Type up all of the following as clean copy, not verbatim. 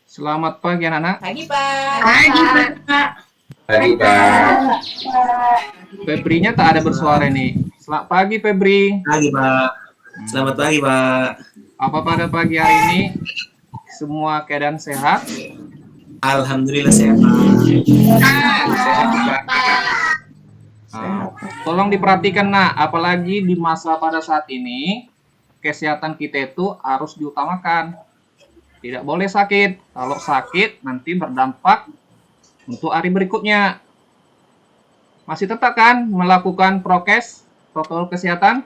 Selamat pagi anak-anak. Pagi, Pak. Pagi, Pak. Pagi, Pak. Febrinya tak ada bersuara nih. Selamat pagi Febri. Pagi, Pak. Selamat pagi, Pak. Apa pada pagi hari ini semua keadaan sehat? Alhamdulillah sehat, Pak. Sehat juga. Tolong diperhatikan nak, apalagi di masa pada saat ini kesehatan kita itu harus diutamakan. Tidak boleh sakit. Kalau sakit nanti berdampak untuk hari berikutnya. Masih tetap kan melakukan prokes, protokol kesehatan?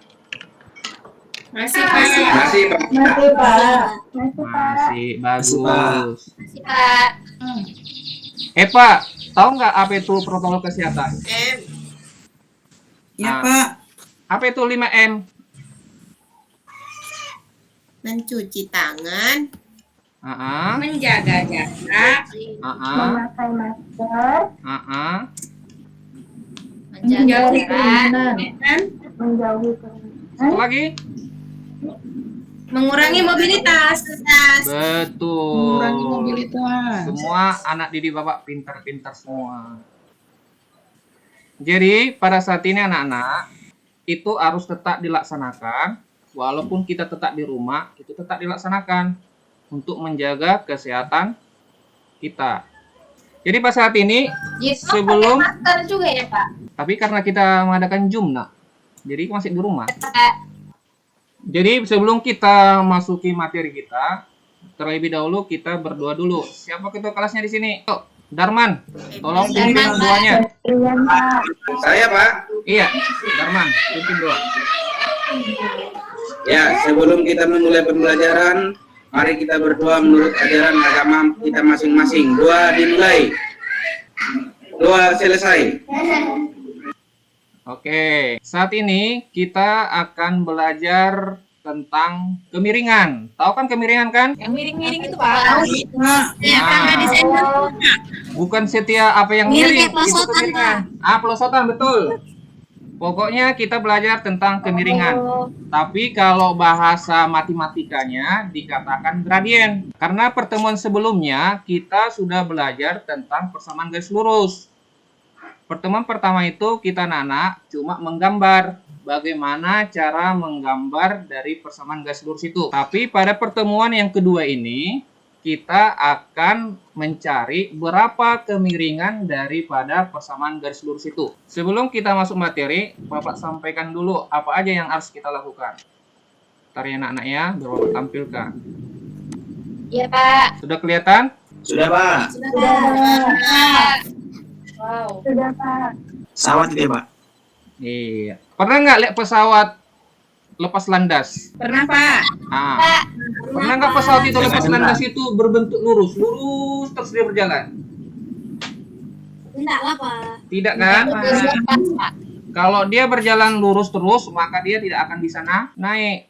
Masih, Pak. Masih, Pak. Masih bagus. Masih, Pak. Pak, tahu nggak apa itu protokol kesehatan? Ya, Nah, Pak. Apa itu 5M? Mencuci tangan, Ah, menjaga jarak, Memakai masker, menjauhi kerumunan, kerumunan, menjauhi Satu lagi? mengurangi mobilitas. Betul. Mengurangi mobilitas. Semua anak didik Bapak pintar-pintar semua. Jadi pada saat ini anak-anak itu harus tetap dilaksanakan. Walaupun kita tetap di rumah, itu tetap dilaksanakan untuk menjaga kesehatan kita. Jadi pada saat ini sebelum, masker juga ya, Pak. tapi karena kita mengadakan Zoom nak, jadi masih di rumah. Jadi sebelum kita masuki materi kita, terlebih dahulu kita berdoa dulu. Siapa ketua kelasnya di sini? Yuk, Darman, tolong pimpin doanya. Iya, Pak. Saya, Pak. Iya, Darman, pimpin doa. Ya, sebelum kita memulai pembelajaran, mari kita berdoa menurut ajaran agama kita masing-masing. Doa dimulai. Doa selesai. Oke, saat ini kita akan belajar tentang kemiringan. Tahu kan kemiringan kan? Yang miring-miring itu, Pak. Nah, bukan setia apa yang miring, Miring kayak itu pelosotan, kemiringan. Pelosotan, betul. Pokoknya kita belajar tentang kemiringan. Tapi kalau bahasa matematikanya dikatakan gradien. Karena pertemuan sebelumnya kita sudah belajar tentang persamaan garis lurus. Pertemuan pertama itu kita anak-anak cuma menggambar bagaimana cara menggambar dari persamaan garis lurus itu. Tapi pada pertemuan yang kedua ini kita akan mencari berapa kemiringan daripada persamaan garis lurus itu. Sebelum kita masuk materi, Bapak sampaikan dulu apa aja yang harus kita lakukan. Ntar ya anak-anak ya, biar Bapak tampilkan. Iya, Pak. Sudah kelihatan? Sudah, Pak. Sudah, Pak. Wow. Sudah, Pak. Sawat itu, Pak. Iya. Pernah nggak lihat pesawat lepas landas? Pernah, Pak. Pernah nggak pesawat itu lepas landas itu berbentuk lurus terus dia berjalan? Tidak lah, Pak. Tidak kan? Pak. Kalau dia berjalan lurus terus, maka dia tidak akan bisa naik.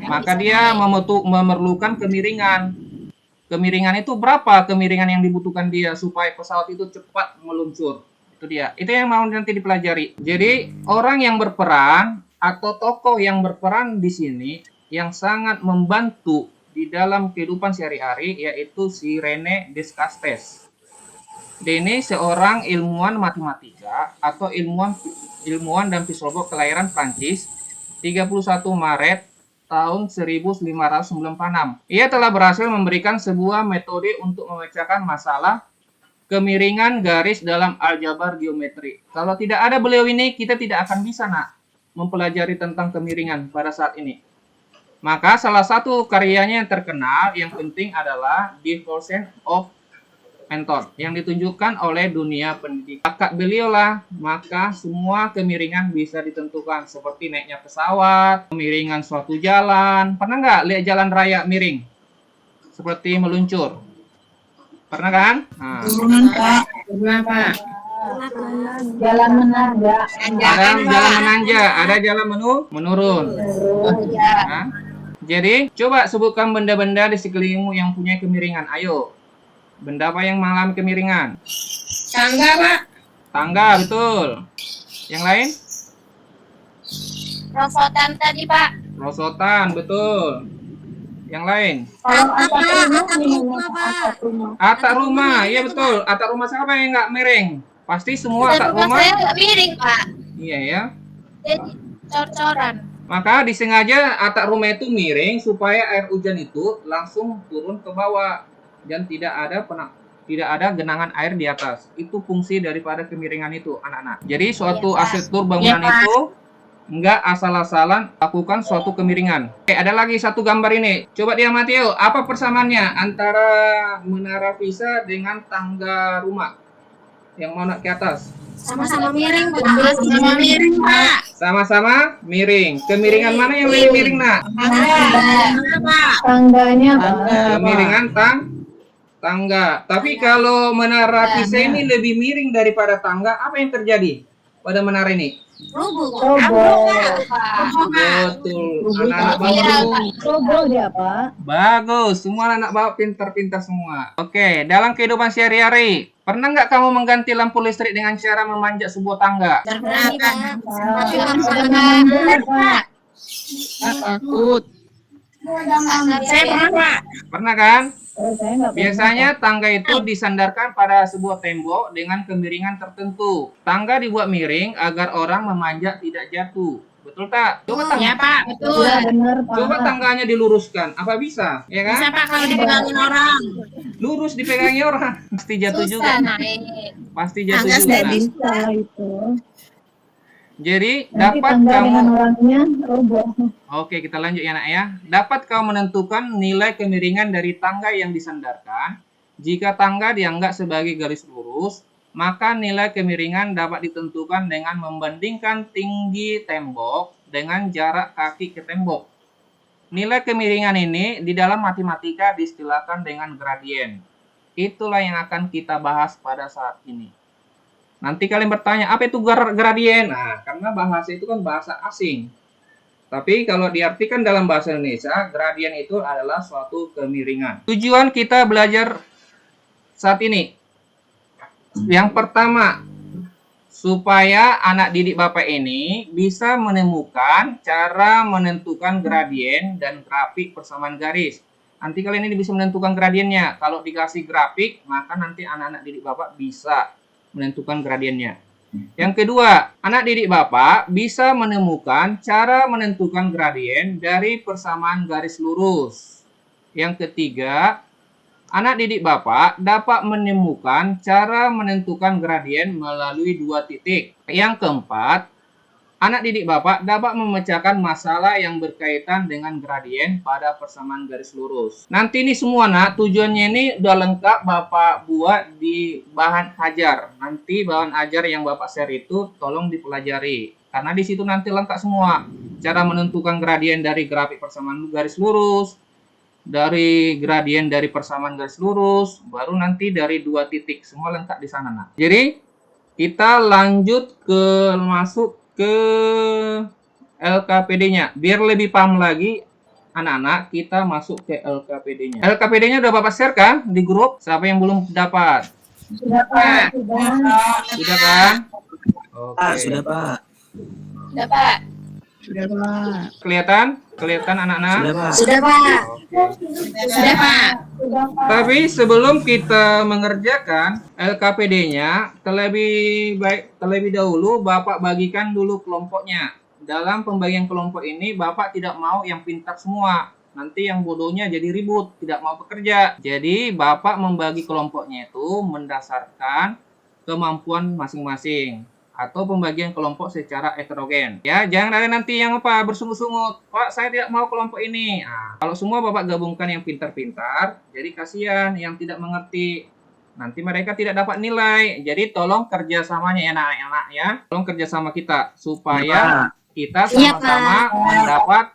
Maka dia memerlukan kemiringan. Kemiringan itu berapa kemiringan yang dibutuhkan dia supaya pesawat itu cepat meluncur? Itu dia. Itu yang mau nanti dipelajari. Jadi orang yang berperan atau tokoh yang berperan di sini yang sangat membantu di dalam kehidupan sehari-hari yaitu si René Descartes. Dia ini seorang ilmuwan matematika atau ilmuwan dan filsuf kelahiran Prancis 31 Maret tahun 1596. Ia telah berhasil memberikan sebuah metode untuk memecahkan masalah kemiringan garis dalam aljabar geometri. Kalau tidak ada beliau ini, kita tidak akan bisa mempelajari tentang kemiringan pada saat ini. Maka salah satu karyanya yang terkenal, yang penting adalah Diffusion of Method yang ditunjukkan oleh dunia pendidikan. Bakat beliau lah, maka semua kemiringan bisa ditentukan seperti naiknya pesawat, kemiringan suatu jalan. Pernah nggak lihat jalan raya miring? Seperti meluncur. Pernah kan? Pernah, Pak. Jalan menanda. Ada jalan menanjak, ada jalan menurun. Nah, jadi coba sebutkan benda-benda di sekelilingmu yang punya kemiringan. Ayo. Benda apa yang mengalami kemiringan? Tangga, Pak. Tangga, betul. Yang lain? Rosotan tadi, Pak. Rosotan, betul. Yang lain. Kalau atap rumah. Atap rumah, iya betul. Atap rumah siapa yang nggak miring? Pasti semua atap rumah. Saya nggak miring, Pak. Iya ya. Jadi cor-coran. Maka disengaja atap rumah itu miring supaya air hujan itu langsung turun ke bawah dan tidak ada genangan air di atas. Itu fungsi daripada kemiringan itu, anak-anak. Jadi suatu arsitektur bangunan itu nggak asal-asalan lakukan suatu kemiringan. Oke, ada lagi satu gambar ini. Coba diamati yuk, apa persamaannya antara menara Pisa dengan tangga rumah yang mau naik ke atas? Sama-sama miring, Pak. Sama-sama miring, Pak. Sama-sama miring. Kemiringan mana yang lebih miring, nak? Tangganya Kemiringan tangga. Tapi kalau menara Pisa ini lebih miring daripada tangga, apa yang terjadi pada menara ini? Roboh. Betul. Anak-anak bagus. roboh dia, Pak. Bagus. Semua anak bapak pintar-pintar semua. Oke, dalam kehidupan sehari-hari, pernah nggak kamu mengganti lampu listrik dengan cara memanjat sebuah tangga? Berani, Pak. Tapi Pak. takut. Saya pernah, Pak. Pernah kan? Saya nggak Biasanya tangga itu disandarkan pada sebuah tembok dengan kemiringan tertentu. Tangga dibuat miring agar orang memanjat tidak jatuh. Betul tak? Ya, Pak. Betul. Iya, benar, Pak. Coba tangganya diluruskan. Apa bisa? Ya kan? Bisa, Pak, kalau dipegangin orang. Lurus dipegangi orang. Pasti jatuh juga. Susah naik. Pasti jatuh Tangga juga. nggak Bisa itu. Jadi Nanti dapat tangga dengan kamu. orangnya roboh. Oke, kita lanjut ya nak ya. Dapat kamu menentukan nilai kemiringan dari tangga yang disandarkan. Jika tangga dianggap sebagai garis lurus, maka nilai kemiringan dapat ditentukan dengan membandingkan tinggi tembok dengan jarak kaki ke tembok. Nilai kemiringan ini di dalam matematika diistilahkan dengan gradien. Itulah yang akan kita bahas pada saat ini. Nanti kalian bertanya, apa itu gradien? Nah, karena bahasa itu kan bahasa asing. Tapi kalau diartikan dalam bahasa Indonesia, gradien itu adalah suatu kemiringan. Tujuan kita belajar saat ini. Yang pertama, supaya anak didik Bapak ini bisa menemukan cara menentukan gradien dan grafik persamaan garis. Nanti kalian ini bisa menentukan gradiennya. Kalau dikasih grafik, maka nanti anak-anak didik Bapak bisa menentukan gradiennya. Yang kedua, anak didik Bapak bisa menemukan cara menentukan gradien dari persamaan garis lurus. Yang ketiga, anak didik Bapak dapat menemukan cara menentukan gradien melalui dua titik. Yang keempat, anak didik Bapak dapat memecahkan masalah yang berkaitan dengan gradien pada persamaan garis lurus. Nanti ini semua nak, tujuannya ini udah lengkap Bapak buat di bahan ajar. Nanti bahan ajar yang Bapak share itu tolong dipelajari. Karena di situ nanti lengkap semua. Cara menentukan gradien dari grafik persamaan garis lurus, dari gradien dari persamaan garis lurus, baru nanti dari dua titik. Semua lengkap di sana nak. Jadi kita lanjut masuk ke LKPD-nya. Biar lebih paham lagi anak-anak, kita masuk ke LKPD-nya. LKPD-nya udah Bapak share kan di grup? Siapa yang belum dapat? Sudah, Pak. Sudah. Sudah kan? Oke. Sudah Pak. Sudah, Pak. Kelihatan? Kelihatan anak-anak? Sudah Pak. Sudah, Pak. Sudah, Pak. Sudah, Pak. Tapi sebelum kita mengerjakan LKPD-nya, terlebih dahulu Bapak bagikan dulu kelompoknya. Dalam pembagian kelompok ini Bapak tidak mau yang pintar semua. Nanti yang bodohnya jadi ribut, tidak mau bekerja. Jadi Bapak membagi kelompoknya itu mendasarkan kemampuan masing-masing. Atau pembagian kelompok secara heterogen. Ya, jangan ada nanti yang bersungut-sungut. Pak, saya tidak mau kelompok ini. Nah, kalau semua Bapak gabungkan yang pintar-pintar, jadi kasihan yang tidak mengerti. Nanti mereka tidak dapat nilai. Jadi tolong kerjasamanya ya anak-anak ya. Tolong kerjasama kita supaya kita sama-sama mendapat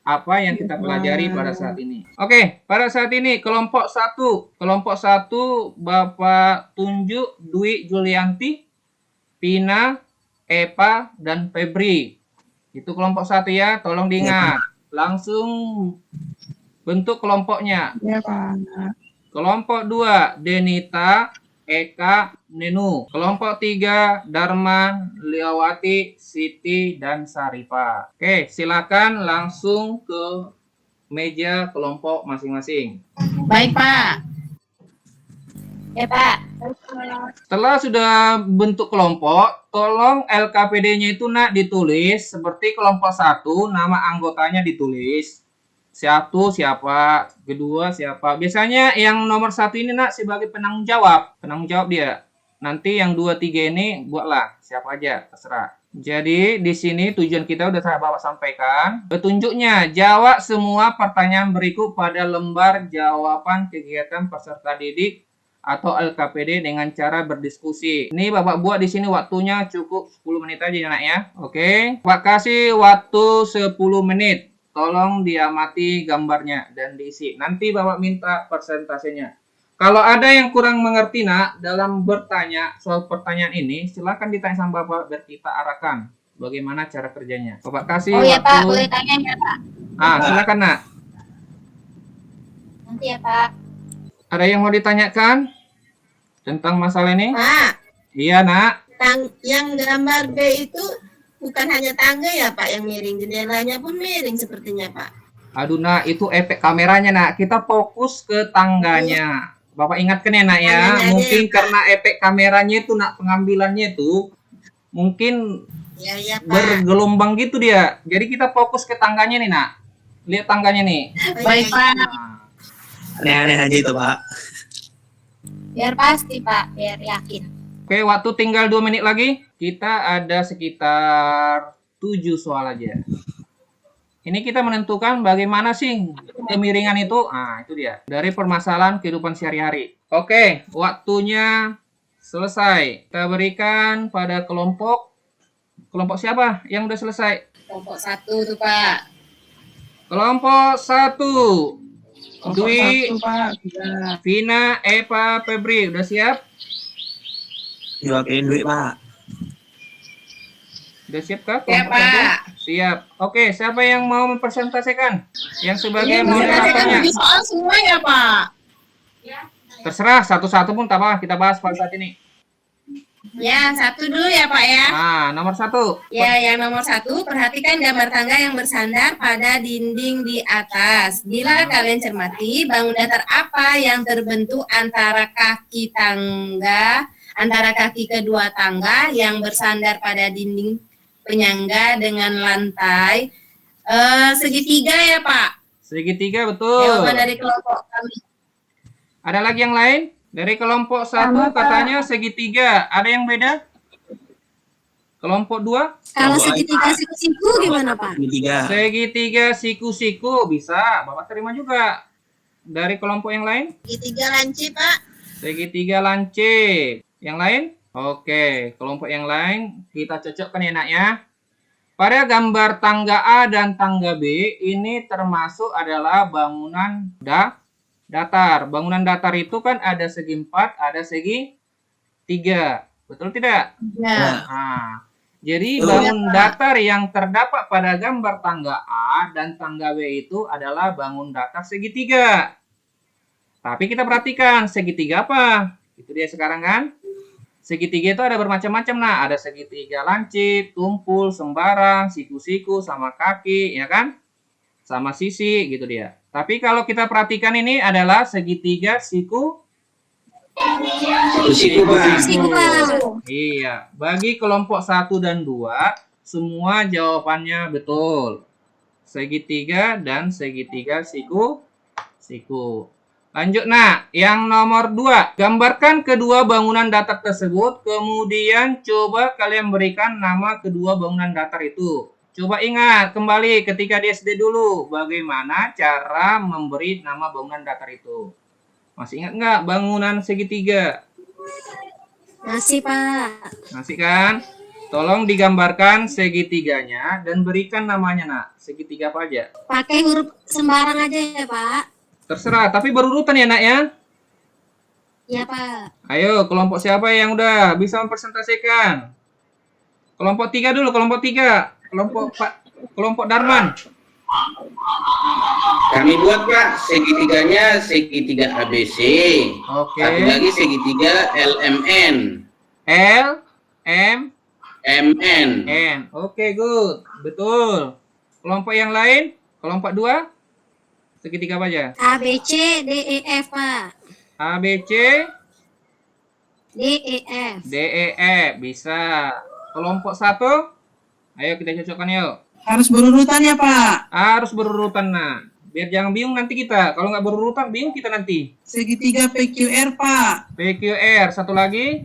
apa yang kita pelajari pada saat ini. Oke, pada saat ini kelompok 1. Kelompok 1 Bapak tunjuk Dwi Julianti, Pina, Epa, dan Febri. Itu kelompok 1 ya, tolong diingat. Langsung bentuk kelompoknya. Ya, Pak. Kelompok 2, Denita, Eka, Nenu. Kelompok 3, Darman, Liawati, Siti, dan Sarifa. Oke, silakan langsung ke meja kelompok masing-masing. Baik, Pak. Ya, Pak. Setelah sudah bentuk kelompok, tolong LKPD-nya itu nak ditulis seperti kelompok 1, nama anggotanya ditulis. Satu siapa, kedua siapa. Biasanya yang nomor 1 ini nak sebagai penanggung jawab dia. Nanti yang 2, 3 ini buatlah siapa aja, terserah. Jadi di sini tujuan kita udah saya bawa sampaikan. Petunjuknya, jawab semua pertanyaan berikut pada lembar jawaban kegiatan peserta didik atau LKPD dengan cara berdiskusi. Ini Bapak buat di sini waktunya cukup 10 menit aja nak ya. Oke. Bapak kasih waktu 10 menit. Tolong diamati gambarnya dan diisi. Nanti Bapak minta persentasenya. Kalau ada yang kurang mengerti nak dalam bertanya soal pertanyaan ini, silakan ditanya sama Bapak biar kita arahkan bagaimana cara kerjanya. Bapak kasih Oh ya, waktu. Pak. Boleh tanya ya, Pak? Silakan nak. Nanti ya, Pak. Ada yang mau ditanyakan tentang masalah ini? Pak, Iya nak. yang gambar B itu bukan hanya tangga ya Pak yang miring, jendelanya pun miring sepertinya Pak. Aduh nak, itu efek kameranya nak. Kita fokus ke tangganya. Bapak ingatkan ya nak ya. Tangganya aja Mungkin ya, Pak. karena efek kameranya itu nak, pengambilannya itu mungkin Ya Pak. bergelombang gitu dia. Jadi kita fokus ke tangganya nih nak. Lihat tangganya nih. Baik, Pak. Nah, Aneh-aneh aja itu, Pak. Biar pasti, Pak. Biar yakin. Oke, waktu tinggal 2 menit lagi. Kita ada sekitar 7 soal aja. Ini kita menentukan bagaimana sih kemiringan itu. Itu dia. Dari permasalahan kehidupan sehari-hari. Oke, waktunya selesai. Kita berikan pada kelompok. Kelompok siapa yang udah selesai? Kelompok 1 tuh, Pak. Kelompok 1. Dwi, Pak. Vina, Eva, Febri. Udah siap? Diwakilin duit, Pak. Udah siap kah? Ya, kelompok satu? Pak. Siap. Oke, siapa yang mau mempresentasikan? Yang sebagai Ini kan moderatornya. 7 soal semua ya, Pak? Terserah, satu-satu pun tak apa. Kita bahas pada saat ini. Ya, 1 dulu ya, Pak ya. Nomor 1. Ya, yang nomor 1, perhatikan gambar tangga yang bersandar pada dinding di atas. Bila kalian cermati, bangun datar apa yang terbentuk antara kaki kedua tangga yang bersandar pada dinding penyangga dengan lantai segitiga ya, Pak. Segitiga, betul. Jawaban dari kelompok kami. Ada lagi yang lain? Dari kelompok 1 Sama, Pak. katanya segitiga. Ada yang beda? Kelompok 2? Kalau segitiga siku-siku gimana, Pak? Tiga. Segitiga siku-siku. Bisa. Bapak terima juga. Dari kelompok yang lain? Segitiga lancip Pak. Segitiga lancip. Yang lain? Oke, kelompok yang lain kita cocokkan ya nak ya. Pada gambar tangga A dan tangga B ini termasuk adalah bangunan datar. Bangunan datar itu kan ada segi 4, ada segi 3. Betul tidak? Ya. Nah, jadi Betul. bangun datar yang terdapat pada gambar tangga A dan tangga B itu adalah bangun datar segitiga. Tapi kita perhatikan segitiga apa? Itu dia sekarang kan. Segitiga itu ada bermacam-macam nah. Ada segitiga lancip, tumpul, sembarang, siku-siku, sama kaki, ya kan? Sama sisi gitu dia. Tapi kalau kita perhatikan ini adalah segitiga siku. Siku, Pak. Siku, Pak. Iya, bagi kelompok 1 dan 2 semua jawabannya betul. Segitiga dan segitiga siku. Lanjut nah, yang nomor 2. Gambarkan kedua bangunan datar tersebut, kemudian coba kalian berikan nama kedua bangunan datar itu. Coba ingat kembali ketika di SD dulu, bagaimana cara memberi nama bangunan datar itu. Masih ingat nggak bangunan segitiga? Masih, Pak. Masih kan? Tolong digambarkan segitiganya dan berikan namanya nak. Segitiga apa aja? Pakai huruf sembarang aja ya, Pak. Terserah, tapi berurutan ya nak ya. Ya, Pak. Ayo, kelompok siapa yang udah bisa mempresentasikan? Kelompok 3 dulu, kelompok 3. Kelompok Darman. Kami buat Pak segitiganya segitiga ABC. Oke. Satu lagi segitiga LMN. L, M, MN. N. Oke, good. Betul. Kelompok yang lain? Kelompok 2? Segitiga apa aja? A, B, C, D, E, F, Pak. A, B, C, D, E, F. D, E, E. Bisa. Kelompok 1. Ayo kita cocokkan yuk. Harus berurutan ya, Pak. Harus berurutan, nah. Biar jangan bingung nanti kita. Kalau nggak berurutan, bingung kita nanti. Segitiga PQR, Pak. PQR. Satu lagi.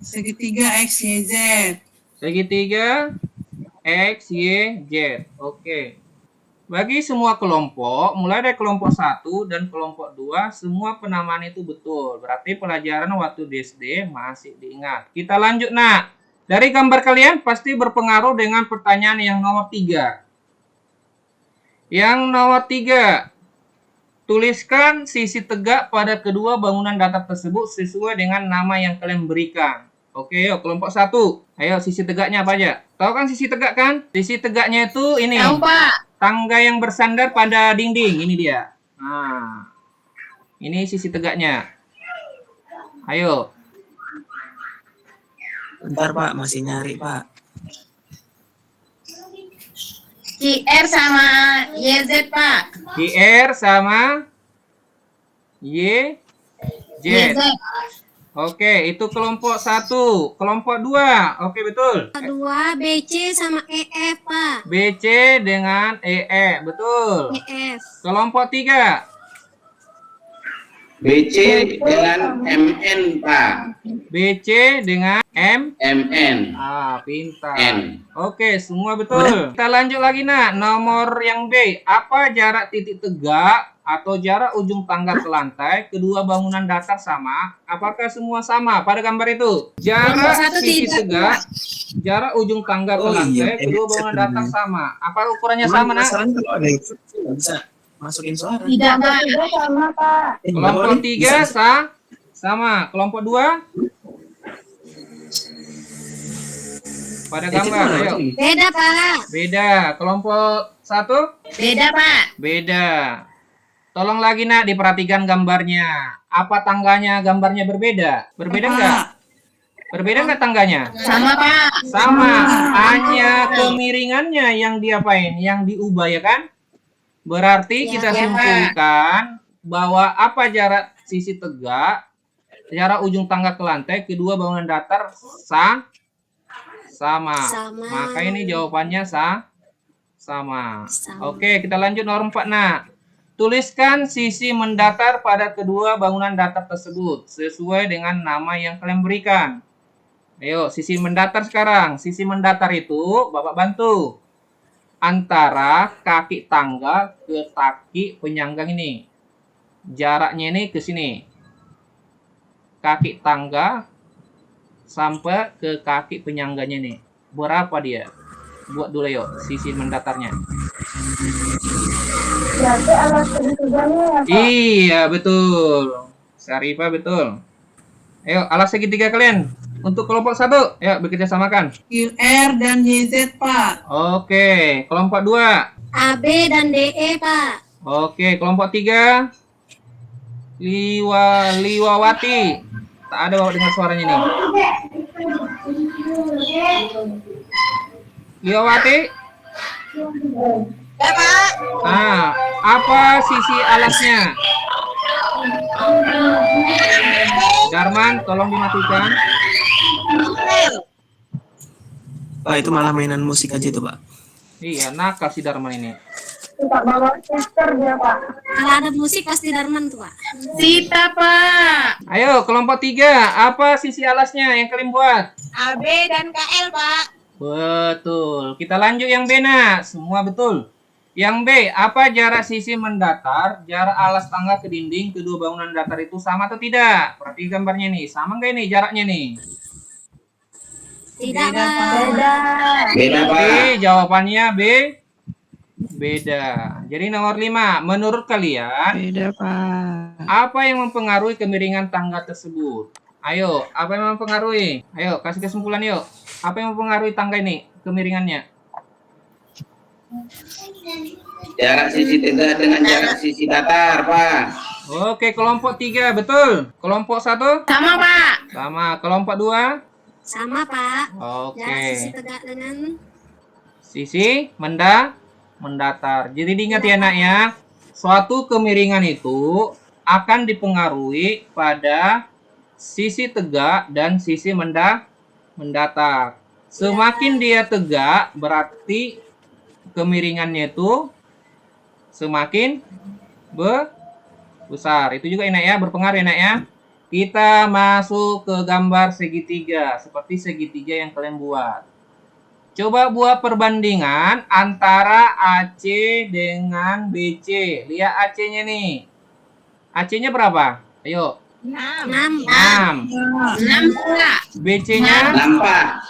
Segitiga XYZ. Segitiga X, Y, Z. Oke. Bagi semua kelompok, mulai dari kelompok 1 dan kelompok 2, semua penamaan itu betul. Berarti pelajaran waktu di SD masih diingat. Kita lanjut, nak. Dari gambar kalian pasti berpengaruh dengan pertanyaan yang nomor 3. Yang nomor 3. Tuliskan sisi tegak pada kedua bangunan datar tersebut sesuai dengan nama yang kalian berikan. Oke, yuk kelompok 1. Ayo, sisi tegaknya apa aja? Tahu kan sisi tegak kan? Sisi tegaknya itu ini. Tahu, Pak. Tangga yang bersandar pada dinding. Ini dia. Nah, ini sisi tegaknya. Ayo. Bentar Pak, masih nyari Pak. QR sama YZ, Pak. QR sama Y, Z. YZ. Oke, itu kelompok 1. Kelompok 2. Oke, betul. 2, B, C, sama E, F, Pak. BC dengan EE. Betul. E, F. Kelompok 3. BC dengan MN, Pak. BC dengan MN. pintar. N. Oke, semua betul. Kita lanjut lagi, nak. Nomor yang B. Apa jarak titik tegak atau jarak ujung tangga ke lantai kedua bangunan datar sama? Apakah semua sama pada gambar itu? Jarak Nomor 1 sisi tidak, tegak, jarak ujung tangga ke Oh, lantai iya. kedua bangunan datar sama. Apa ukurannya sama, nak? Penasaran kalau ada yang bisa masukin suara. Tidak, Pak. Tiga sama, Pak. Kelompok 3 sama. Kelompok 2 pada gambar. Ayo. Beda, Pak. Beda. Kelompok 1 Beda, Pak. beda. Tolong lagi, nak, diperhatikan gambarnya. Apa tangganya gambarnya berbeda? Berbeda enggak? Berbeda enggak tangganya? Sama, Pak. Sama. Hanya kemiringannya yang diapain? Yang diubah, ya kan? Berarti kita simpulkan bahwa apa jarak sisi tegak, jarak ujung tangga ke lantai kedua bangunan datar sama. Sama. Maka ini jawabannya sama. Sama. Oke, kita lanjut nomor 4, nak. Tuliskan sisi mendatar pada kedua bangunan datar tersebut sesuai dengan nama yang kalian berikan. Ayo, sisi mendatar sekarang. Sisi mendatar itu Bapak bantu. Antara kaki tangga ke kaki penyangga ini. Jaraknya ini ke sini. Kaki tangga sampai ke kaki penyangganya nih. Berapa dia? Buat dulu yuk sisi mendatarnya. Berarti alat segitiganya ya, Pak. Iya, betul. Syarifah betul. Ayo, alas segitiga kalian. Untuk kelompok 1, ayo bekerja samakan. QR dan YZ, Pak. Oke, kelompok 2. A, B, dan D, E, Pak. Oke, kelompok 3. Liwawati. Tak ada bawa dengar suaranya nih. Liwawati. Ya, Pak. Nah, apa sisi alasnya? Darman, tolong dimatikan. Oh, itu malah mainan musik aja tuh Pak. Iya, nakal si Darman ini. Kita bawa tester dia, Pak. Kalau ada musik pasti Darman tuh, Pak. Sita, Pak. Ayo, kelompok 3. Apa sisi alasnya yang kalian buat? AB dan KL, Pak. Betul. Kita lanjut yang B, nak. Semua betul. Yang B, apa jarak sisi mendatar, jarak alas tangga ke dinding kedua bangunan datar itu sama atau tidak? Perhati gambarnya nih. Sama nggak ini jaraknya nih? Tidak, Beda, Pak. Beda. Beda, Oke, Pak. jawabannya B. Beda. Jadi nomor 5. Menurut kalian, Beda, Pak. apa yang mempengaruhi kemiringan tangga tersebut? Ayo, apa yang mempengaruhi? Ayo, kasih kesimpulan yuk. Apa yang mempengaruhi tangga ini, kemiringannya? Jarak sisi tegak dengan jarak sisi datar, Pak. Oke, kelompok 3, betul. Kelompok 1? Sama, Pak. Sama. Kelompok 2? Sama, Pak. Oke. Jarak sisi tegak dengan Sisi mendatar. Jadi diingat ya nak ya, suatu kemiringan itu akan dipengaruhi pada sisi tegak dan sisi mendatar. Semakin dia tegak berarti kemiringannya itu semakin besar. Itu juga enak ya, berpengaruh enak ya. Kita masuk ke gambar segitiga, seperti segitiga yang kalian buat. Coba buat perbandingan antara AC dengan BC. Lihat AC-nya nih. AC-nya berapa? Ayo. 6. 6. 6 Pak. BC-nya? 6 Pak.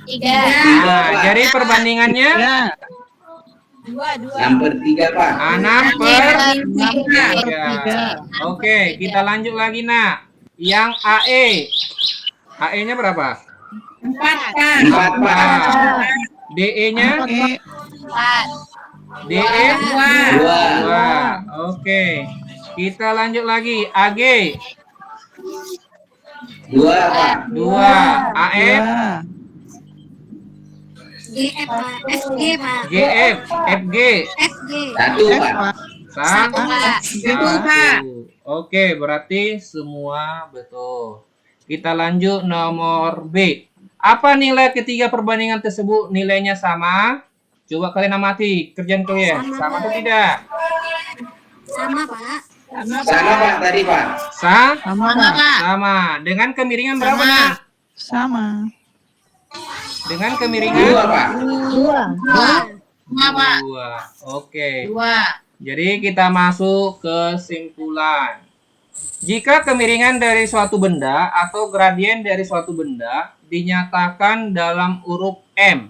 3. Nah, jadi perbandingannya? 6/3 Pak. 6/3. Oke, kita lanjut lagi nak. Yang AE. AE-nya berapa? 4 Pak. 4 Pak. DE-nya? 4. DE? 2. 2. Oke. Kita lanjut lagi. AG. 2 Pak. 2. AF? GF Pak. FG Pak. GF. FG. FG. 1 Pak. Satu. Pak. Oke, berarti semua betul. Kita lanjut nomor B. Apa nilai ketiga perbandingan tersebut? Nilainya sama? Coba kalian amati kerjaan kalian. Sama atau tidak? Sama Pak. Sama Pak tadi Pak. Sama, Pak. Sama. Dengan kemiringan berapa nak? Sama. Dengan 2 kemiringan Pak. 2. Oke. 2. Jadi kita masuk ke kesimpulan. Jika kemiringan dari suatu benda atau gradien dari suatu benda dinyatakan dalam huruf M,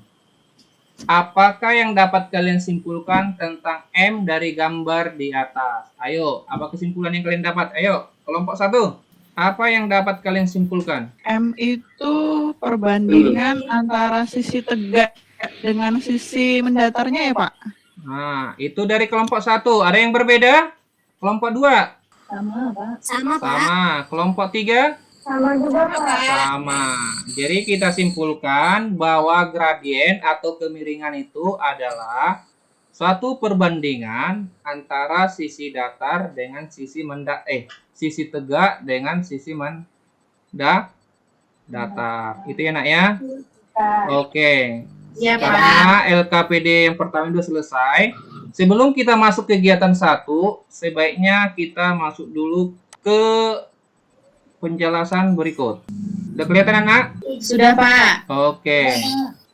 apakah yang dapat kalian simpulkan tentang M dari gambar di atas? Ayo, apa kesimpulan yang kalian dapat? Ayo, kelompok 1. Apa yang dapat kalian simpulkan? M itu perbandingan antara sisi tegak dengan sisi mendatarnya ya Pak? Nah, itu dari kelompok 1. Ada yang berbeda? Kelompok 2? Sama Pak. Sama. Kelompok 3? Sama juga Pak. Sama. Jadi kita simpulkan bahwa gradien atau kemiringan itu adalah suatu perbandingan antara sisi datar dengan sisi sisi tegak dengan sisi datar. Itu ya nak ya? Oke. Iya Pak. Karena LKPD yang pertama sudah selesai. Sebelum kita masuk kegiatan 1, sebaiknya kita masuk dulu ke penjelasan berikut. Udah kelihatan anak? Sudah Pak. Oke.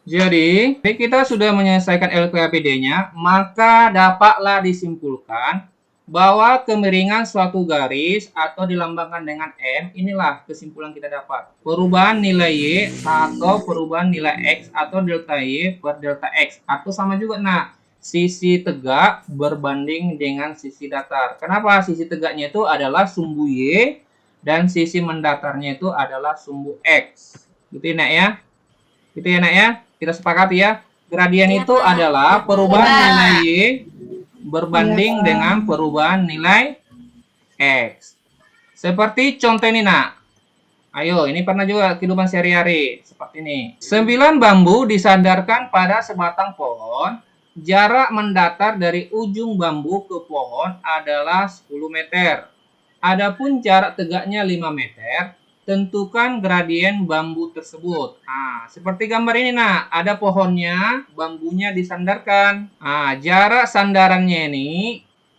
Jadi kita sudah menyelesaikan LKPD-nya, maka dapatlah disimpulkan bahwa kemiringan suatu garis atau dilambangkan dengan M, inilah kesimpulan kita dapat. Perubahan nilai Y atau perubahan nilai X atau delta Y per delta X. Atau sama juga, nah, sisi tegak berbanding dengan sisi datar. Kenapa? Sisi tegaknya itu adalah sumbu Y dan sisi mendatarnya itu adalah sumbu X. Gitu ya nak ya? Gitu ya nak ya? Kita sepakati ya. Gradien itu adalah perubahan nilai Y berbanding dengan perubahan nilai X. Seperti contoh ini nak. Ayo, ini pernah juga kehidupan sehari-hari. Seperti ini. 9 bambu disandarkan pada sebatang pohon. Jarak mendatar dari ujung bambu ke pohon adalah 10 meter. Adapun jarak tegaknya 5 meter. Tentukan gradien bambu tersebut. Nah, seperti gambar ini nak, ada pohonnya, bambunya disandarkan. Nah, jarak sandarannya ini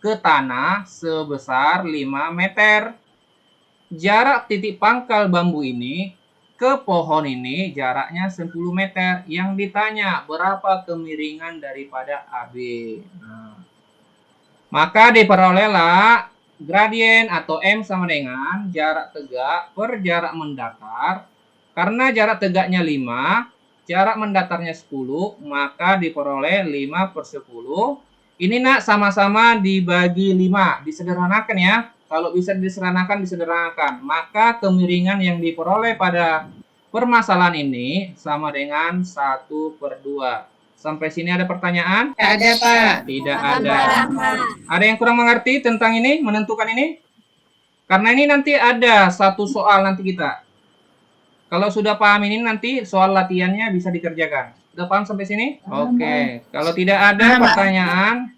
ke tanah sebesar 5 meter. Jarak titik pangkal bambu ini ke pohon ini jaraknya 10 meter. Yang ditanya berapa kemiringan daripada AB. Nah, maka diperolehlah gradien atau M sama dengan jarak tegak per jarak mendatar. Karena jarak tegaknya 5, jarak mendatarnya 10, maka diperoleh 5 per 10. Ini nak sama-sama dibagi 5, disederhanakan ya. Kalau bisa disederhanakan. Maka kemiringan yang diperoleh pada permasalahan ini sama dengan 1 per 2. Sampai sini ada pertanyaan? Tidak ada Pak. Tidak ada. Ada yang kurang mengerti tentang ini, menentukan ini? Karena ini nanti ada satu soal nanti kita. Kalau sudah paham ini nanti soal latihannya bisa dikerjakan. Udah paham sampai sini? Oke. Kalau tidak ada pertanyaan,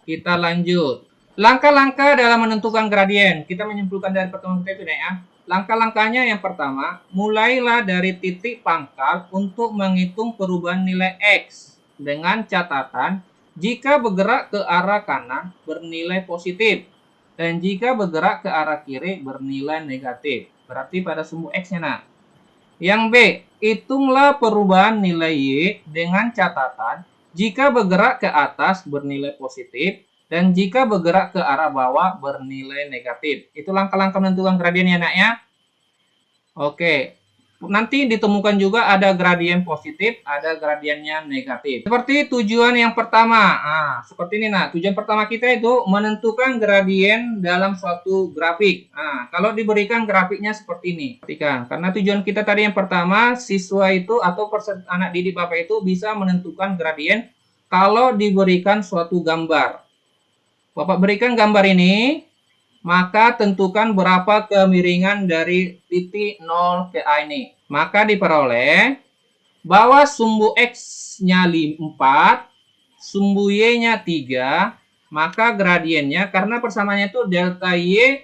kita lanjut. Langkah-langkah dalam menentukan gradien. Kita menyimpulkan dari pertemuan kita itu ya. Langkah-langkahnya yang pertama, mulailah dari titik pangkal untuk menghitung perubahan nilai X. Dengan catatan, jika bergerak ke arah kanan bernilai positif. Dan jika bergerak ke arah kiri bernilai negatif. Berarti pada sumbu X-nya, nak. Yang B, hitunglah perubahan nilai Y dengan catatan jika bergerak ke atas bernilai positif dan jika bergerak ke arah bawah bernilai negatif. Itu langkah-langkah menentukan gradiennya, nak ya. Oke. Nanti ditemukan juga ada gradien positif, ada gradiennya negatif. Seperti tujuan yang pertama. Nah, seperti ini, nah. Tujuan pertama kita itu menentukan gradien dalam suatu grafik. Nah, kalau diberikan grafiknya seperti ini. Perhatikan, karena tujuan kita tadi yang pertama, siswa itu atau anak didik Bapak itu bisa menentukan gradien kalau diberikan suatu gambar. Bapak berikan gambar ini, maka tentukan berapa kemiringan dari titik 0 ke A ini. Maka diperoleh bahwa sumbu X-nya 4, sumbu Y-nya 3, maka gradiennya karena persamaannya itu delta Y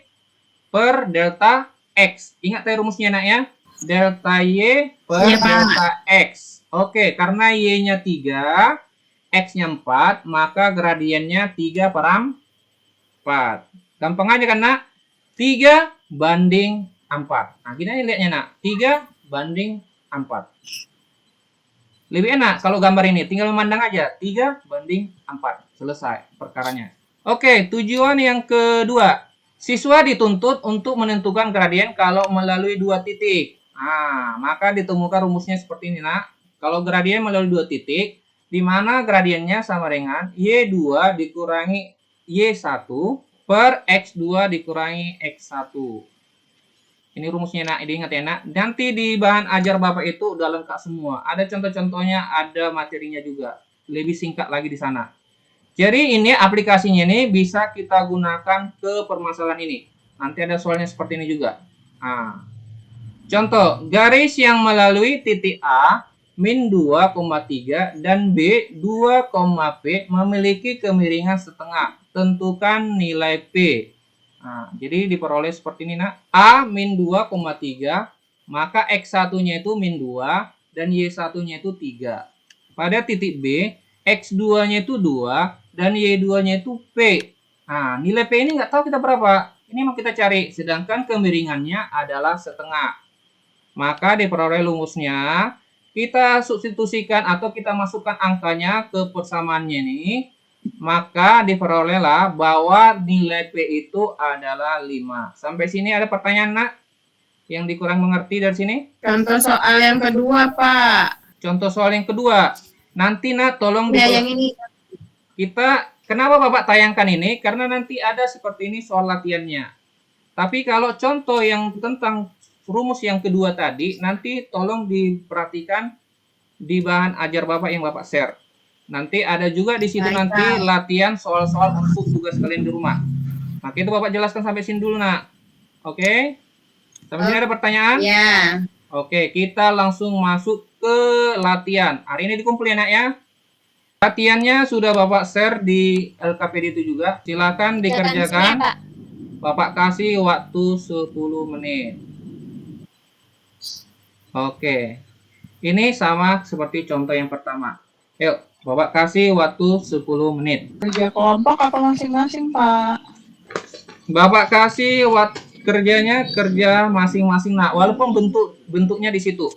per delta X. Ingat tadi rumusnya, nak ya? Delta Y per delta X. Oke, karena Y-nya 3, X-nya 4, maka gradiennya 3 per 4. Gampang aja kan, nak? 3 banding 4. Nah, gini aja lihatnya, nak. 3 banding 4. Lebih enak kalau gambar ini. Tinggal memandang aja. 3 banding 4. Selesai perkaranya. Oke, tujuan yang kedua. Siswa dituntut untuk menentukan gradien kalau melalui 2 titik. Nah, maka ditemukan rumusnya seperti ini, nak. Kalau gradien melalui 2 titik, di mana gradiennya sama dengan Y2 dikurangi Y1 per X2 dikurangi X1. Ini rumusnya, nak. Diingat ya, nak. Nanti di bahan ajar Bapak itu udah lengkap semua. Ada contoh-contohnya, ada materinya juga. Lebih singkat lagi di sana. Jadi ini aplikasinya ini bisa kita gunakan ke permasalahan ini. Nanti ada soalnya seperti ini juga. Nah, contoh, garis yang melalui titik A min 2,3 dan B 2, P memiliki kemiringan setengah. Tentukan nilai P. Nah, jadi diperoleh seperti ini, nak. A min 2,3, maka X1-nya itu min 2 dan Y1-nya itu 3. Pada titik B, X2-nya itu 2 dan Y2-nya itu P. Nah, nilai P ini nggak tahu kita berapa. Ini mau kita cari, sedangkan kemiringannya adalah setengah. Maka diperoleh rumusnya, kita substitusikan atau kita masukkan angkanya ke persamaannya ini. Maka diperolehlah bahwa nilai P itu adalah 5. Sampai sini ada pertanyaan, nak? Yang dikurang mengerti dari sini? Contoh soal yang kedua, Pak. Contoh soal yang kedua. Nanti, nak, tolong Ya, yang ini. Kenapa Bapak tayangkan ini? Karena nanti ada seperti ini soal latihannya. Tapi kalau contoh yang tentang rumus yang kedua tadi, nanti tolong diperhatikan di bahan ajar Bapak yang Bapak share. Nanti ada juga di situ nanti latihan soal-soal untuk tugas kalian di rumah. Maka itu Bapak jelaskan sampai sini dulu, nak. Oke? Sampai sini ada pertanyaan? Ya. Oke, kita langsung masuk ke latihan. Hari ini dikumpul ya, nak ya. Latihannya sudah Bapak share di LKPD itu juga. Silakan dikerjakan. Bapak kasih waktu 10 menit. Oke. Ini sama seperti contoh yang pertama. Yuk, Bapak kasih waktu 10 menit. Kerja kelompok apa masing-masing, Pak? Bapak kasih waktu kerjanya kerja masing-masing, nak. Walaupun bentuknya di situ.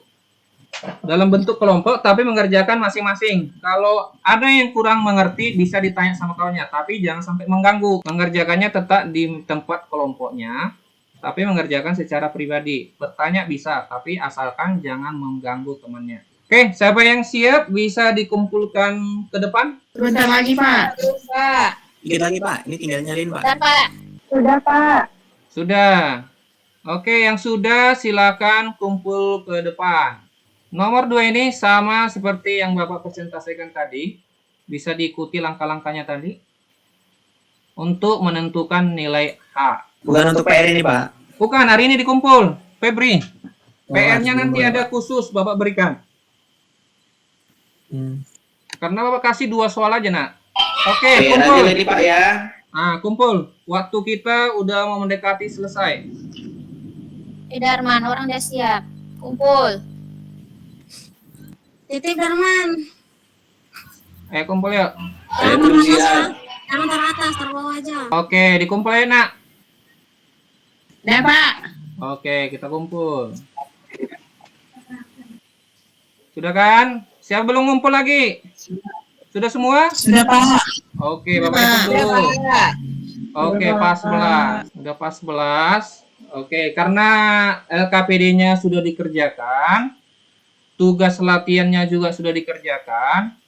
Dalam bentuk kelompok tapi mengerjakan masing-masing. Kalau ada yang kurang mengerti bisa ditanya sama kawannya, tapi jangan sampai mengganggu. Mengerjakannya tetap di tempat kelompoknya, tapi mengerjakan secara pribadi. Bertanya bisa, tapi asalkan jangan mengganggu temannya. Oke, siapa yang siap bisa dikumpulkan ke depan? Sebentar lagi, Pak. Pak. Dikit lagi, Pak. Ini tinggal nyalin, Pak. Pak. Sudah, Pak. Sudah. Oke, yang sudah silakan kumpul ke depan. Nomor 2 ini sama seperti yang Bapak presentasikan tadi. Bisa diikuti langkah-langkahnya tadi. Untuk menentukan nilai H. Bukan untuk PR ini, Pak. Bukan, hari ini dikumpul. Febri. PR-nya nanti boleh, ada Pak. khusus Bapak berikan. Karena Bapak kasih 2 soal aja, Nak. Oke, Oke, kumpul. lanjut lagi Pak ya. Nah, kumpul. Waktu kita udah mau mendekati selesai. Darman, orang udah siap. Kumpul. Titik Darman. Kumpul yuk. Saya belum siap. Darman teratas, terbawah aja. Oke, dikumpulin, Nak. Dah, Pak. Oke, kita kumpul. Sudah kan? Siapa belum ngumpul lagi? Sudah semua? Sudah, Pak. Oke, Bapak hitung dulu. Oke, pas 11. Udah pas 11. Oke, karena LKPD-nya sudah dikerjakan, tugas latihannya juga sudah dikerjakan.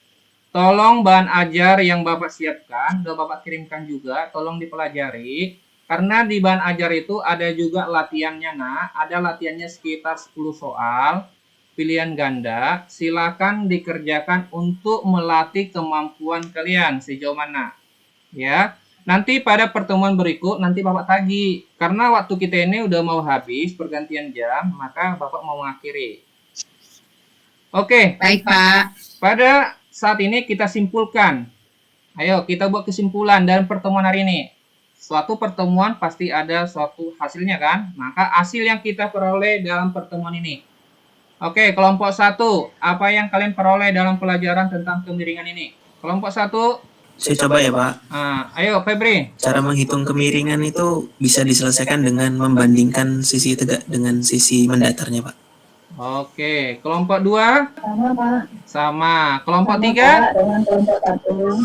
Tolong bahan ajar yang Bapak siapkan, udah Bapak kirimkan juga, tolong dipelajari. Karena di bahan ajar itu ada juga latihannya, Nak. Ada latihannya sekitar 10 soal, pilihan ganda. Silakan dikerjakan untuk melatih kemampuan kalian sejauh mana. Ya. Nanti pada pertemuan berikut, nanti Bapak tagih. Karena waktu kita ini udah mau habis, pergantian jam, maka Bapak mau mengakhiri. Oke. Baik, Pak. Pada saat ini kita simpulkan. Ayo kita buat kesimpulan dalam pertemuan hari ini. Suatu pertemuan pasti ada suatu hasilnya kan? Maka hasil yang kita peroleh dalam pertemuan ini. Oke, kelompok 1. Apa yang kalian peroleh dalam pelajaran tentang kemiringan ini? Kelompok 1. Saya coba ya Pak. Ayo Febri. Cara menghitung kemiringan itu bisa diselesaikan dengan membandingkan sisi tegak dengan sisi mendatarnya Pak. Oke, kelompok 2. Sama, Pak. Sama. Kelompok 3. Pak, dengan kelompok 1.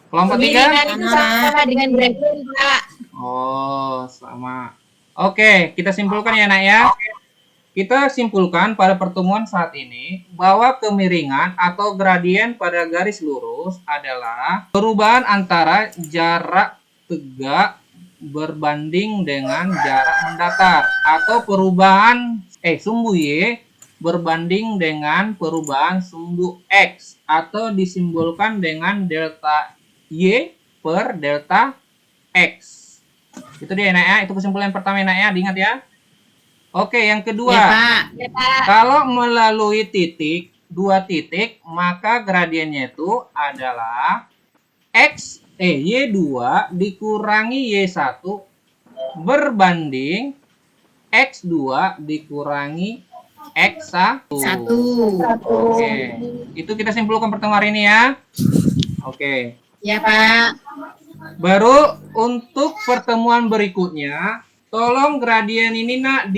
Kelompok 3. Kemiringan itu sama dengan gradient, Pak. Oh, sama. Oke, kita simpulkan ya, Nak ya. Kita simpulkan pada pertemuan saat ini bahwa kemiringan atau gradien pada garis lurus adalah perubahan antara jarak tegak berbanding dengan jarak mendatar atau perubahan sumbu Y berbanding dengan perubahan sumbu X atau disimbolkan dengan delta Y per delta X. Itu dia, Nak ya. Itu kesimpulan pertama, Nak ya. Diingat ya. Oke, yang kedua. Ya, Pak. Kalau melalui titik, 2 titik, maka gradiennya itu adalah Y2 dikurangi Y1 berbanding X2 dikurangi X1. 1. Oke. Itu kita simpulkan pertemuan hari ini ya. Oke. Ya, Pak. Baru untuk pertemuan berikutnya, tolong gradien ini Nak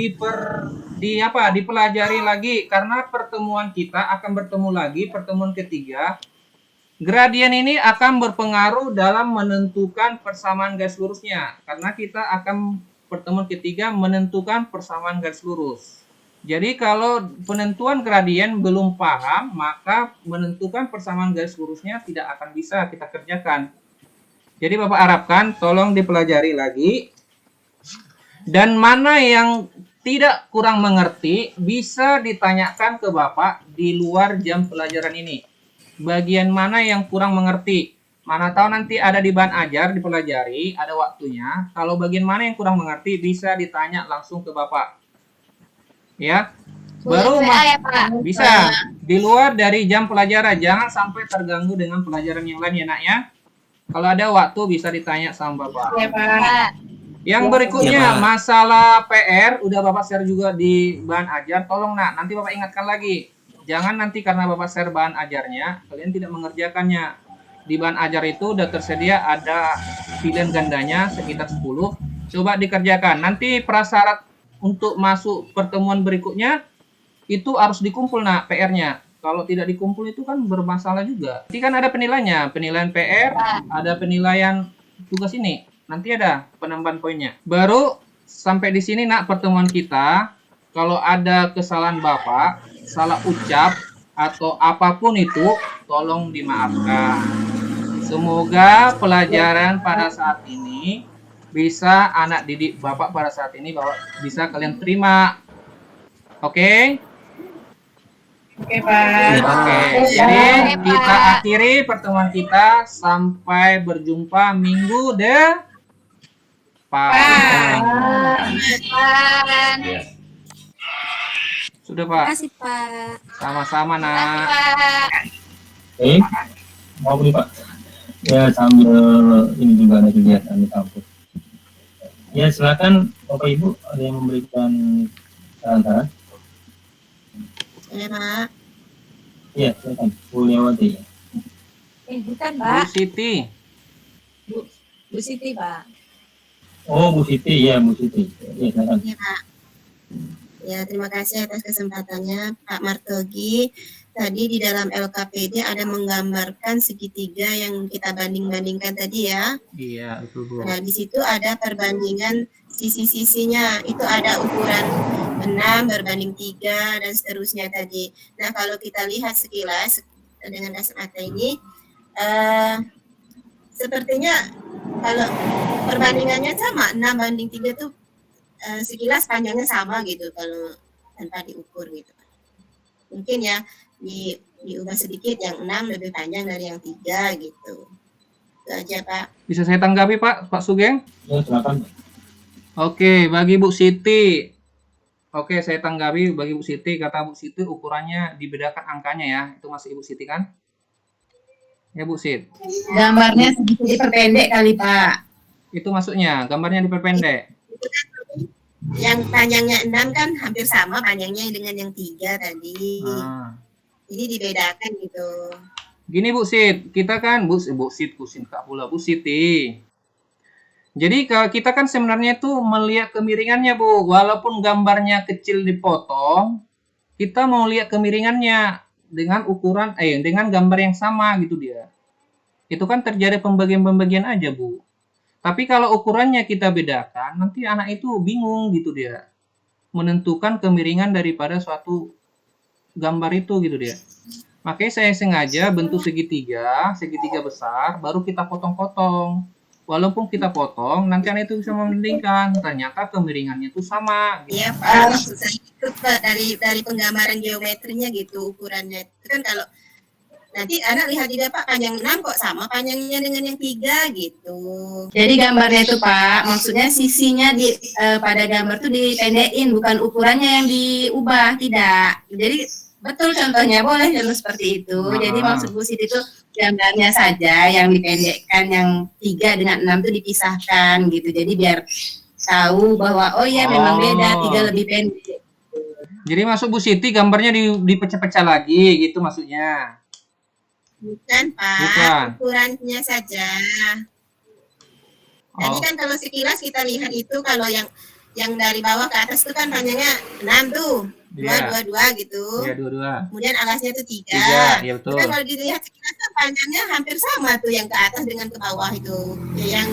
dipelajari lagi karena pertemuan kita akan bertemu lagi pertemuan ketiga. Gradien ini akan berpengaruh dalam menentukan persamaan garis lurusnya karena kita akan pertemuan ketiga menentukan persamaan garis lurus. Jadi kalau penentuan gradien belum paham, maka menentukan persamaan garis lurusnya tidak akan bisa kita kerjakan. Jadi Bapak harapkan tolong dipelajari lagi. Dan mana yang tidak kurang mengerti bisa ditanyakan ke Bapak di luar jam pelajaran ini. Bagian mana yang kurang mengerti? Mana tahu nanti ada di bahan ajar dipelajari, ada waktunya. Kalau bagian mana yang kurang mengerti bisa ditanya langsung ke Bapak. Ya. Baru ya, Pak. bisa di luar dari jam pelajaran, jangan sampai terganggu dengan pelajaran yang lain ya, Nak ya. Kalau ada waktu bisa ditanya sama Bapak. Ya, Pak. Yang berikutnya Ya, Pak. masalah PR udah Bapak share juga di bahan ajar. Tolong Nak, nanti Bapak ingatkan lagi. Jangan nanti karena Bapak share bahan ajarnya, kalian tidak mengerjakannya. Di bahan ajar itu udah tersedia ada pilihan gandanya sekitar 10. Coba dikerjakan. Nanti prasyarat untuk masuk pertemuan berikutnya itu harus dikumpul Nak PR-nya. Kalau tidak dikumpul itu kan bermasalah juga. Nanti kan ada penilaiannya, penilaian PR, ada penilaian tugas ini. Nanti ada penambahan poinnya. Baru sampai di sini Nak pertemuan kita. Kalau ada kesalahan Bapak, salah ucap atau apapun itu, tolong dimaafkan. Semoga pelajaran pada saat ini bisa anak didik Bapak pada saat ini Bapak bisa kalian terima. Oke? Oke, Pak. Oke. Jadi kita akhiri pertemuan kita sampai berjumpa minggu depan. Depan. Sudah Terima Pak. kasih, Pak. Sama-sama Terima kasih, Nak. Pak. Mau nih Pak. Ya sambil ini juga ada kegiatan di kampus. Ya silakan Bapak Ibu ada yang memberikan saran-saran. Ya, Pak. Iya silakan Bu Liawati. Bukan Bu Siti. Bu Siti Pak. Oh Bu Siti ya Bu Siti. Ya silakan. Ya, Pak. Ya, terima kasih atas kesempatannya Pak Martogi. Tadi di dalam LKPD ada menggambarkan segitiga yang kita banding-bandingkan tadi ya. Iya, itu Bu. Nah, di situ ada perbandingan sisi-sisinya. Itu ada ukuran 6 berbanding 3 dan seterusnya tadi. Nah, kalau kita lihat sekilas dengan kacamata ini, sepertinya kalau perbandingannya sama, 6 banding 3 tuh sekilas panjangnya sama gitu kalau tanpa diukur gitu. Mungkin ya diubah sedikit, yang 6 lebih panjang dari yang 3 gitu. Itu aja Pak. Bisa saya tanggapi Pak Sugeng? Ya silakan. Oke, bagi Bu Siti. Oke, saya tanggapi bagi Bu Siti. Kata Bu Siti ukurannya dibedakan angkanya ya. Itu masih Ibu Siti kan? Ya Bu Sit. Gambarnya sedikit diperpendek kali Pak. Itu maksudnya, gambarnya diperpendek. Yang panjangnya 6 kan hampir sama panjangnya dengan yang 3 tadi. Jadi dibedakan gitu. Gini Bu Sit, kita kan Bu Siti. Jadi kalau kita kan sebenarnya itu melihat kemiringannya Bu, walaupun gambarnya kecil dipotong, kita mau lihat kemiringannya dengan ukuran dengan gambar yang sama gitu dia. Itu kan terjadi pembagian-pembagian aja Bu. Tapi kalau ukurannya kita bedakan, nanti anak itu bingung gitu dia. Menentukan kemiringan daripada suatu gambar itu gitu dia. Makanya saya sengaja bentuk segitiga besar, baru kita potong-potong. Walaupun kita potong, nanti anak itu bisa membandingkan. Ternyata kemiringannya itu sama. Gitu. Iya Pak, maksud saya itu Pak, dari penggambaran geometrinya gitu ukurannya. Itu kan kalau nanti anak lihat juga Pak, panjang 6 kok sama panjangnya dengan yang 3 gitu. Jadi gambarnya itu Pak, maksudnya sisinya pada gambar tuh dipendekin, bukan ukurannya yang diubah, tidak. Jadi betul contohnya, boleh contoh seperti itu. Jadi maksud Bu Siti itu gambarnya saja yang dipendekkan, yang 3 dengan 6 itu dipisahkan gitu. Jadi biar tahu bahwa oh ya memang beda, 3 lebih pendek. Jadi maksud Bu Siti gambarnya dipecah-pecah lagi gitu maksudnya. Bukan Pak, Bukan. ukurannya saja. Tadi kan kalau sekilas kita lihat itu kalau yang dari bawah ke atas itu kan panjangnya 6 tuh. 2 gitu. Iya, 2. Kemudian alasnya itu 3. 3, iya betul. Kan kalau dilihat sekilas kan panjangnya hampir sama tuh yang ke atas dengan ke bawah itu. Yang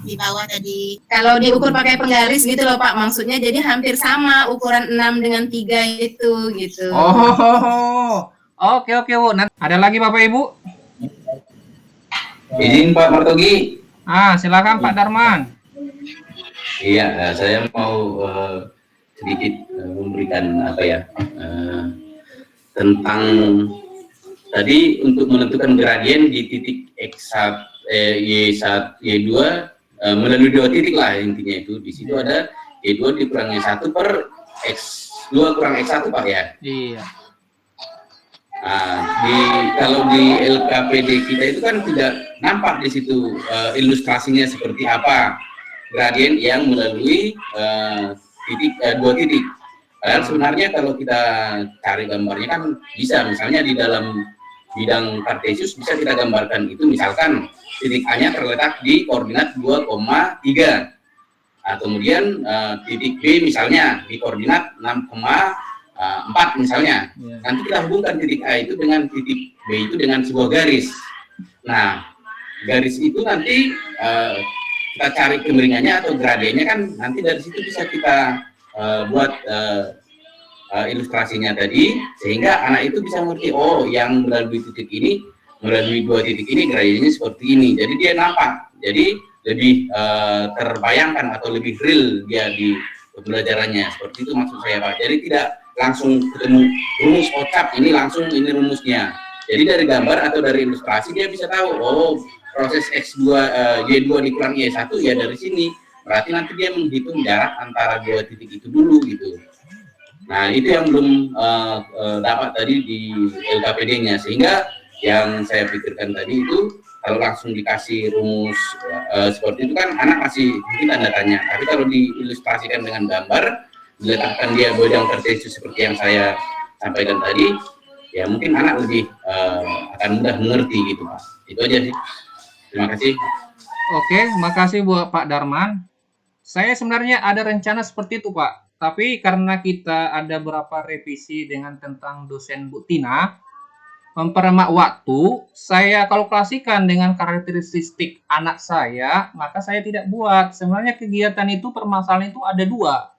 di bawah tadi. Kalau diukur pakai penggaris gitu loh Pak, maksudnya jadi hampir sama ukuran 6 dengan 3 itu gitu. Oh. Oke Bu. Nanti ada lagi Bapak Ibu? Izin Pak Martogi. Silakan Pak Darman. Iya, saya mau sedikit memberikan tentang tadi untuk menentukan gradien di titik X1, Y1, Y2 melalui 2 titik lah intinya itu. Di situ ada Y2 dikurangi 1 per X2 kurang X1 Pak ya. Iya. Kalau di LKPD kita itu kan tidak nampak di situ ilustrasinya seperti apa gradien yang melalui 2 titik. Padahal sebenarnya kalau kita cari gambarnya kan bisa, misalnya di dalam bidang kartesius bisa kita gambarkan itu, misalkan titik A-nya terletak di koordinat 2,3. Kemudian titik B misalnya di koordinat 6,4 misalnya. Nanti kita hubungkan titik A itu dengan titik B itu dengan sebuah garis. Nah, garis itu nanti kita cari kemiringannya atau gradiennya kan nanti dari situ bisa kita buat ilustrasinya tadi, sehingga anak itu bisa mengerti, oh yang melalui titik ini, melalui 2 titik ini gradiennya seperti ini. Jadi dia nampak, jadi lebih terbayangkan atau lebih real dia di pembelajarannya. Seperti itu maksud saya Pak. Jadi tidak langsung ketemu rumus kocap, ini langsung ini rumusnya. Jadi dari gambar atau dari ilustrasi dia bisa tahu, oh proses X2 Y2 dikurang Y1 ya dari sini. Berarti nanti dia menghitung jarak antara 2 titik itu dulu gitu. Nah itu yang belum dapat tadi di LKPD-nya, sehingga yang saya pikirkan tadi itu kalau langsung dikasih rumus seperti itu kan anak masih mungkin tanda tanya. Tapi kalau diilustrasikan dengan gambar, diletakkan dia bidang tertentu seperti yang saya sampaikan tadi, ya mungkin anak lebih akan mudah mengerti gitu Pak. Itu aja sih. Terima kasih. Oke, makasih buat Pak Darman. Saya sebenarnya ada rencana seperti itu Pak. Tapi karena kita ada beberapa revisi dengan tentang dosen Bu Tina, memperhemat waktu, saya kalkulasikan dengan karakteristik anak saya, maka saya tidak buat. Sebenarnya kegiatan itu, permasalahan itu ada dua.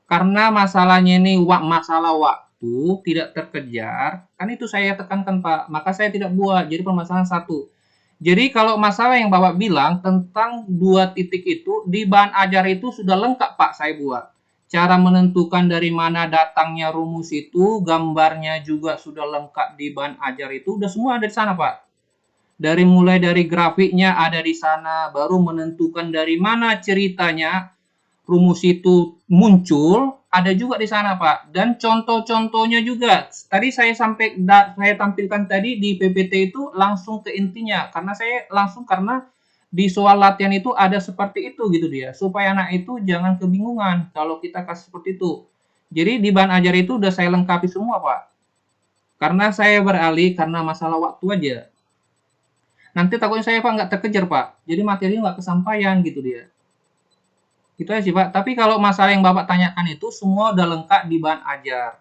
Karena masalahnya ini masalah waktu, tidak terkejar, kan itu saya tekankan Pak, maka saya tidak buat. Jadi permasalahan satu. Jadi kalau masalah yang Bapak bilang tentang 2 titik itu, di bahan ajar itu sudah lengkap Pak saya buat. Cara menentukan dari mana datangnya rumus itu, gambarnya juga sudah lengkap di bahan ajar itu, udah semua ada di sana Pak. Mulai dari grafiknya ada di sana, baru menentukan dari mana ceritanya rumus itu muncul, ada juga di sana Pak. Dan contoh-contohnya juga, tadi saya tampilkan tadi di PPT itu langsung ke intinya, karena di soal latihan itu ada seperti itu gitu dia, supaya anak itu jangan kebingungan kalau kita kasih seperti itu. Jadi di bahan ajar itu udah saya lengkapi semua Pak. Karena saya beralih karena masalah waktu aja. Nanti takutnya saya Pak nggak terkejar Pak. Jadi materinya nggak kesampaian gitu dia. Gitu aja sih Pak. Tapi kalau masalah yang Bapak tanyakan itu semua udah lengkap di bahan ajar.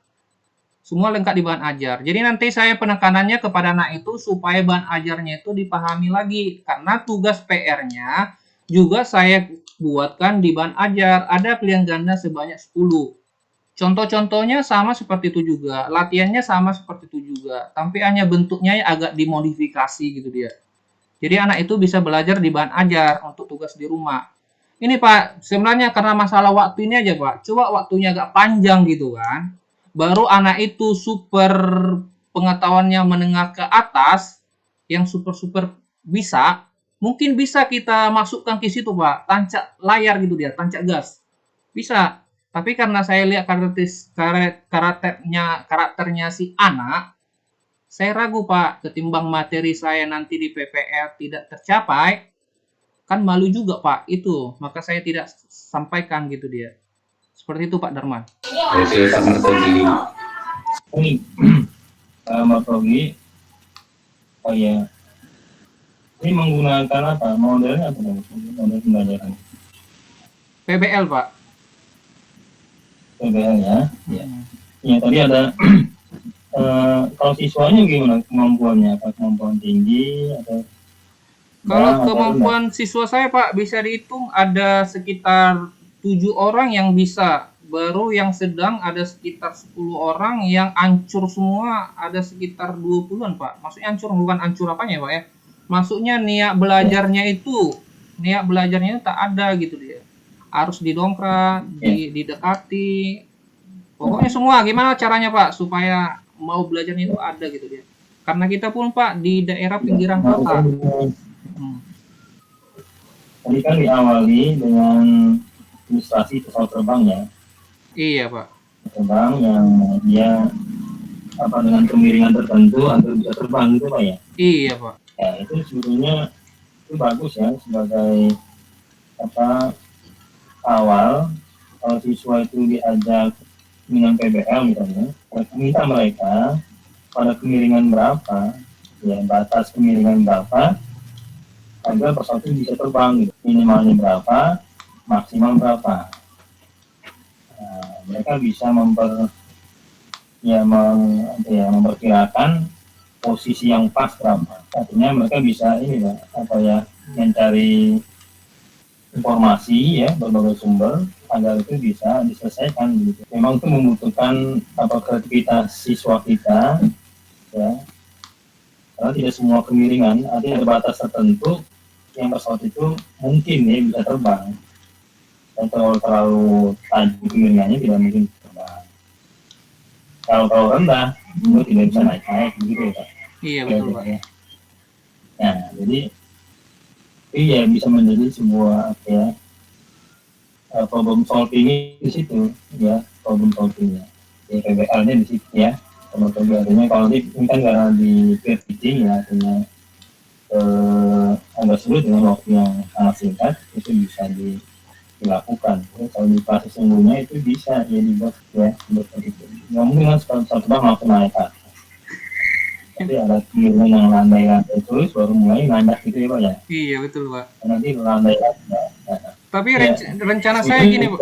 Semua lengkap di bahan ajar. Jadi nanti saya penekanannya kepada anak itu supaya bahan ajarnya itu dipahami lagi. Karena tugas PR-nya juga saya buatkan di bahan ajar. Ada pilihan ganda sebanyak 10. Contoh-contohnya sama seperti itu juga. Latihannya sama seperti itu juga. Tapi hanya bentuknya agak dimodifikasi gitu dia. Jadi anak itu bisa belajar di bahan ajar untuk tugas di rumah. Ini Pak, sebenarnya karena masalah waktu ini aja Pak. Coba waktunya agak panjang gitu kan. Baru anak itu super pengetahuannya menengah ke atas, yang super bisa, mungkin bisa kita masukkan ke situ Pak, tancap layar gitu dia, tancap gas. Bisa. Tapi karena saya lihat karakternya si anak, saya ragu Pak, ketimbang materi saya nanti di PPL tidak tercapai, kan malu juga Pak, itu. Maka saya tidak sampaikan gitu dia. Seperti itu Pak Darman. Oke, Pak Martogi. Ini Martogi. Oh ya. Ini menggunakan apa? Modelnya apa? Model pembelajaran. PBL Pak. PBL ya. Ya. Ya tadi ada kalau siswanya gimana kemampuannya? Apa kemampuan tinggi atau? Kalau kemampuan siswa saya Pak bisa dihitung ada sekitar 7 orang yang bisa, baru yang sedang ada sekitar 10 orang, yang hancur semua ada sekitar 20-an Pak. Maksudnya hancur, bukan hancur apanya Pak ya. Maksudnya niat belajarnya itu tak ada gitu dia. Harus didongkrak, didekati. Pokoknya semua gimana caranya Pak supaya mau belajarnya itu ada gitu dia. Karena kita pun Pak di daerah pinggiran kota. Tadi kan diawali dengan ilustrasi pesawat terbang ya. Iya Pak. Terbang yang dia dengan kemiringan tertentu agar bisa terbang gitu Pak ya. Iya Pak. Ya itu sebetulnya itu bagus ya sebagai awal kalau siswa itu diajak dengan PBL misalnya, minta mereka pada kemiringan berapa, ya batas kemiringan berapa agar pesawat itu bisa terbang gitu. Minimalnya berapa, maksimal berapa. Nah, mereka bisa memperkirakan posisi yang pas berapa. Artinya mereka bisa mencari informasi ya berbagai sumber agar itu bisa diselesaikan gitu. Memang itu membutuhkan kreativitas siswa kita ya. Karena tidak semua kemiringan, artinya ada batas tertentu yang pesawat itu mungkin ya bisa terbang. Dan kalau terlalu tajam kemiringannya tidak mungkin terbang. Kalau terlalu rendah, itu tidak bisa naik begitu ya Pak. Iya betul Pak. Nah, jadi iya bisa menjadi sebuah problem solving di situ ya, problem solvingnya. PBL-nya di situ ya. Artinya kalau ini kan karena di peer teaching ya, artinya agak sulit dengan waktu yang sangat singkat, itu bisa dilakukan. Ya, kalau di fase sesungguhnya itu bisa ya dibuat ya seperti itu. Nggak mungkin kan satu bang langsung naik kan. Tapi ada kiriman yang landai-landai terus baru mulai nanjak gitu ya Pak ya. Iya betul Pak. Nanti landai-landai. Tapi Ya. rencana saya gini Pak.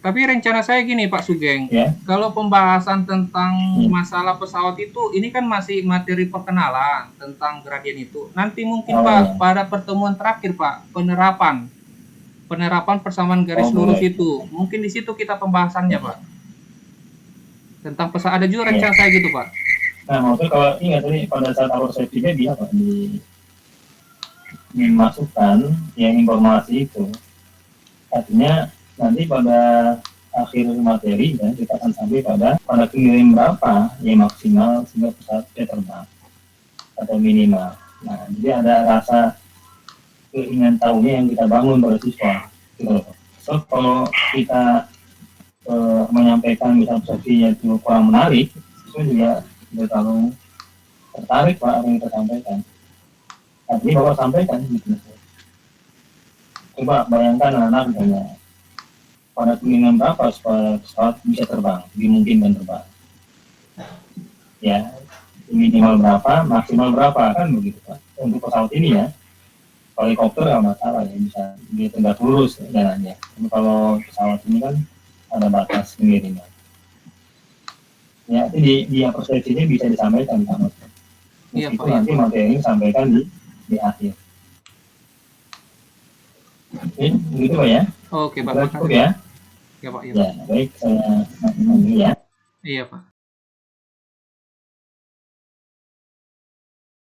Tapi rencana saya gini Pak Sugeng. Ya. Kalau pembahasan tentang masalah pesawat itu, ini kan masih materi perkenalan tentang gradien itu. Nanti mungkin Pak pada pertemuan terakhir Pak, penerapan persamaan garis lurus itu. Mungkin di situ kita pembahasannya Pak. Tentang pesawat ada juga rencana saya gitu Pak. Nah, maksudnya kalau ingat tadi pada saat awal safety-nya dia Pak dimasukkan yang informasi itu. Artinya nanti pada akhir materi ya, kita akan sampai pada kemiringan berapa yang maksimal sehingga pesawat bisa terbang atau minimal. Nah, jadi ada rasa keinginan tahunya yang kita bangun pada siswa. Gitu. So, kalau kita menyampaikan misalnya safety-nya itu kurang menarik, siswa juga tidak terlalu tertarik Pak apa yang kita sampaikan. Artinya Bapak sampaikan gitu. Coba bayangkan anak misalnya pada keinginan berapa supaya pesawat bisa terbang, dimungkinkan terbang. Ya, minimal berapa, maksimal berapa kan begitu Pak. Untuk pesawat ini ya, helikopter nggak masalah ya, bisa dia tegak lurus jalannya. Tapi kalau pesawat ini kan ada batas kemiringan. Ya, itu di persepsinya bisa disampaikan sama. Iya, Itu Pak, nanti iya. materi ini sampaikan di akhir. Oke, begitu Pak ya. Oke Pak, Cukup makasih. ya. Ya Pak, iya Ya, Pak. baik saya ini ya. Iya Pak.